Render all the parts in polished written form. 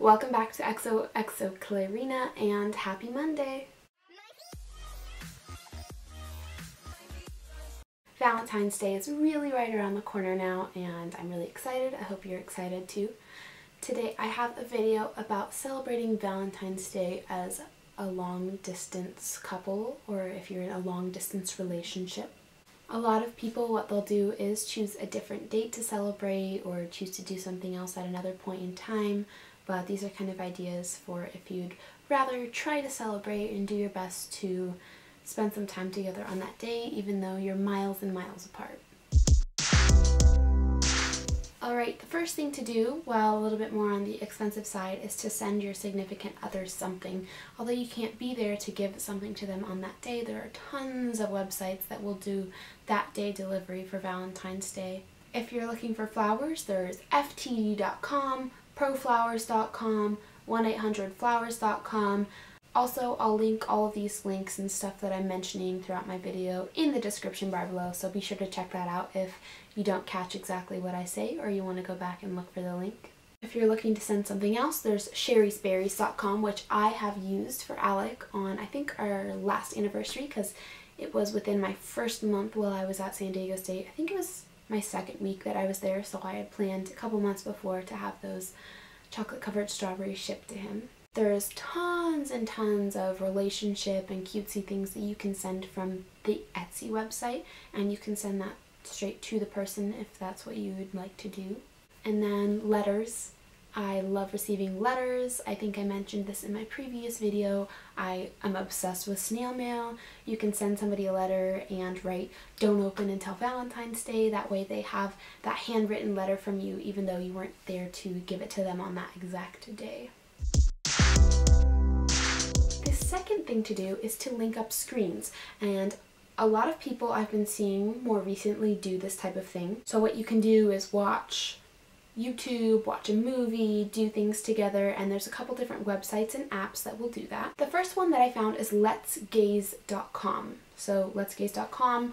Welcome back to XOXO Clarina and happy Monday! Valentine's Day is really right around the corner now and I'm really excited. I hope you're excited too. Today I have a video about celebrating Valentine's Day as a long-distance couple, or if you're in a long-distance relationship. A lot of people, what they'll do is choose a different date to celebrate or choose to do something else at another point in time, but these are kind of ideas for if you'd rather try to celebrate and do your best to spend some time together on that day, even though you're miles and miles apart. Alright, the first thing to do, well, a little bit more on the expensive side, is to send your significant other something. Although you can't be there to give something to them on that day, there are tons of websites that will do that day delivery for Valentine's Day. If you're looking for flowers, there's ftd.com, proflowers.com, 1-800-flowers.com. Also, I'll link all of these links and stuff that I'm mentioning throughout my video in the description bar below, so be sure to check that out if you don't catch exactly what I say or you want to go back and look for the link. If you're looking to send something else, there's sherrysberries.com, which I have used for Alec on, I think, our last anniversary, because it was within my first month while I was at San Diego State. I think it was my second week that I was there, so I had planned a couple months before to have those chocolate-covered strawberries shipped to him. There's tons and tons of relationship and cutesy things that you can send from the Etsy website, and you can send that straight to the person if that's what you would like to do. And then letters. I love receiving letters. I think I mentioned this in my previous video. I am obsessed with snail mail. You can send somebody a letter and write, "Don't open until Valentine's Day." That way they have that handwritten letter from you even though you weren't there to give it to them on that exact day. The second thing to do is to link up screens, and a lot of people I've been seeing more recently do this type of thing. So what you can do is watch YouTube, watch a movie, do things together, and there's a couple different websites and apps that will do that. The first one that I found is letsgaze.com. So letsgaze.com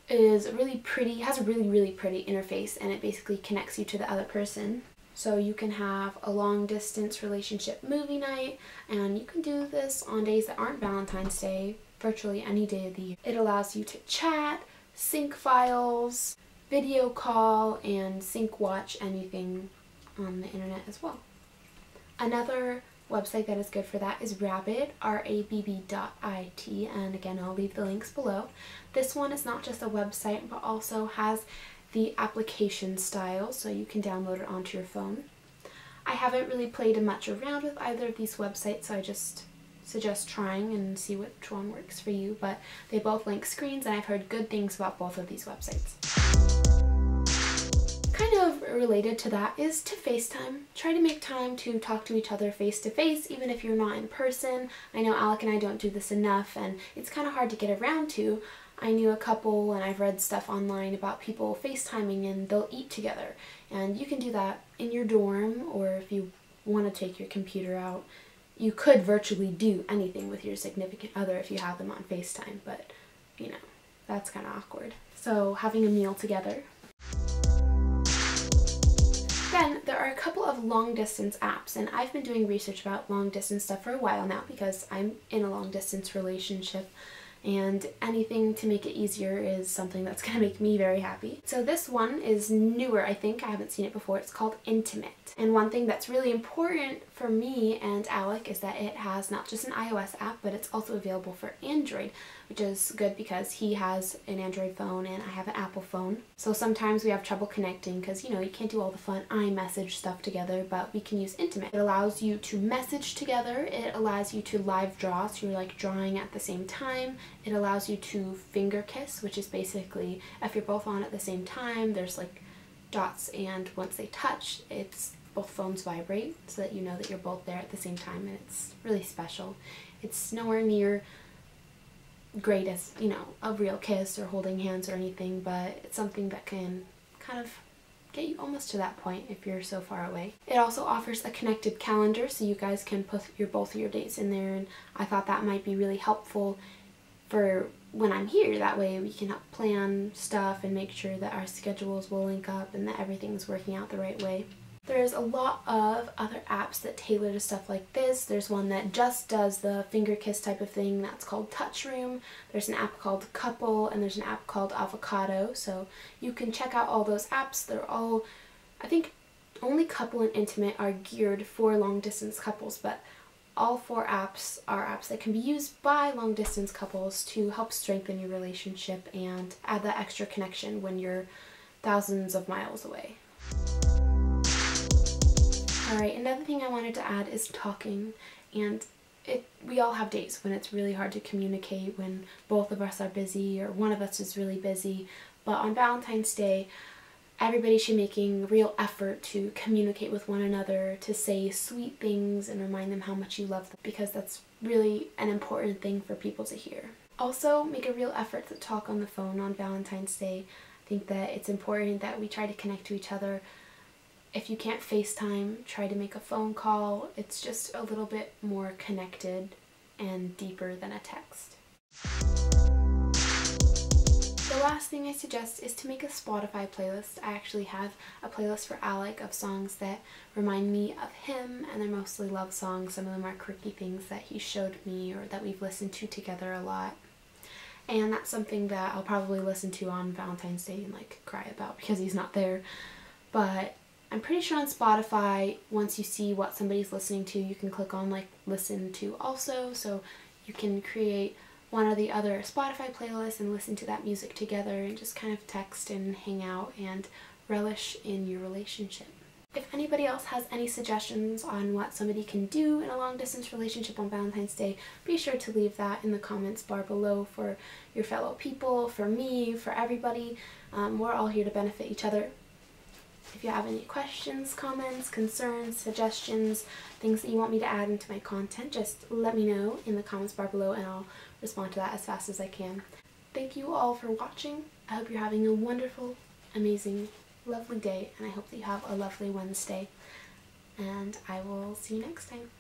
is really pretty, has a really pretty interface, and it basically connects you to the other person. So you can have a long-distance relationship movie night, and you can do this on days that aren't Valentine's Day, virtually any day of the year. It allows you to chat, sync files, video call, and sync watch anything on the internet as well. Another website that is good for that is Rabbit, RABB.IT, and again I'll leave the links below. This one is not just a website but also has the application style, so you can download it onto your phone. I haven't really played much around with either of these websites, so I just suggest trying and see which one works for you, but they both link screens and I've heard good things about both of these websites. Kind of related to that is to FaceTime. Try to make time to talk to each other face to face, even if you're not in person. I know Alec and I don't do this enough and it's kind of hard to get around to. I knew a couple, and I've read stuff online about people FaceTiming and they'll eat together. And you can do that in your dorm, or if you want to take your computer out. You could virtually do anything with your significant other if you have them on FaceTime, but you know, that's kind of awkward. So having a meal together. Then there are a couple of long distance apps, and I've been doing research about long distance stuff for a while now because I'm in a long distance relationship, and anything to make it easier is something that's going to make me very happy. So this one is newer, I think. I haven't seen it before. It's called Intimate. And one thing that's really important for me and Alec is that it has not just an iOS app, but it's also available for Android, which is good because he has an Android phone and I have an Apple phone. So sometimes we have trouble connecting because, you know, you can't do all the fun iMessage stuff together, but we can use Intimate. It allows you to message together. It allows you to live draw, so you're like drawing at the same time. It allows you to finger kiss, which is basically if you're both on at the same time, there's like dots, and once they touch, both phones vibrate so that you know that you're both there at the same time, and it's really special. It's nowhere near great as, you know, a real kiss or holding hands or anything, but it's something that can kind of get you almost to that point if you're so far away. It also offers a connected calendar, so you guys can put both of your dates in there, and I thought that might be really helpful for when I'm here. That way we can help plan stuff and make sure that our schedules will link up and that everything's working out the right way. There's a lot of other apps that tailor to stuff like this. There's one that just does the finger kiss type of thing, that's called Touch Room. There's an app called Couple, and there's an app called Avocado. So you can check out all those apps. They're all, I think only Couple and Intimate are geared for long distance couples, but all 4 apps are apps that can be used by long distance couples to help strengthen your relationship and add that extra connection when you're thousands of miles away. Alright, another thing I wanted to add is talking, and we all have days when it's really hard to communicate, when both of us are busy or one of us is really busy, but on Valentine's Day, everybody should be making a real effort to communicate with one another, to say sweet things and remind them how much you love them, because that's really an important thing for people to hear. Also, make a real effort to talk on the phone on Valentine's Day. I think that it's important that we try to connect to each other. If you can't FaceTime, try to make a phone call. It's just a little bit more connected and deeper than a text. The last thing I suggest is to make a Spotify playlist. I actually have a playlist for Alec of songs that remind me of him, and they're mostly love songs. Some of them are quirky things that he showed me or that we've listened to together a lot. And that's something that I'll probably listen to on Valentine's Day and like cry about because he's not there. But I'm pretty sure on Spotify, once you see what somebody's listening to, you can click on like listen to also, so you can create one or the other Spotify playlist and listen to that music together and just kind of text and hang out and relish in your relationship. If anybody else has any suggestions on what somebody can do in a long distance relationship on Valentine's Day, be sure to leave that in the comments bar below for your fellow people, for me, for everybody. We're all here to benefit each other. If you have any questions, comments, concerns, suggestions, things that you want me to add into my content, just let me know in the comments bar below and I'll respond to that as fast as I can. Thank you all for watching. I hope you're having a wonderful, amazing, lovely day, and I hope that you have a lovely Wednesday. And I will see you next time.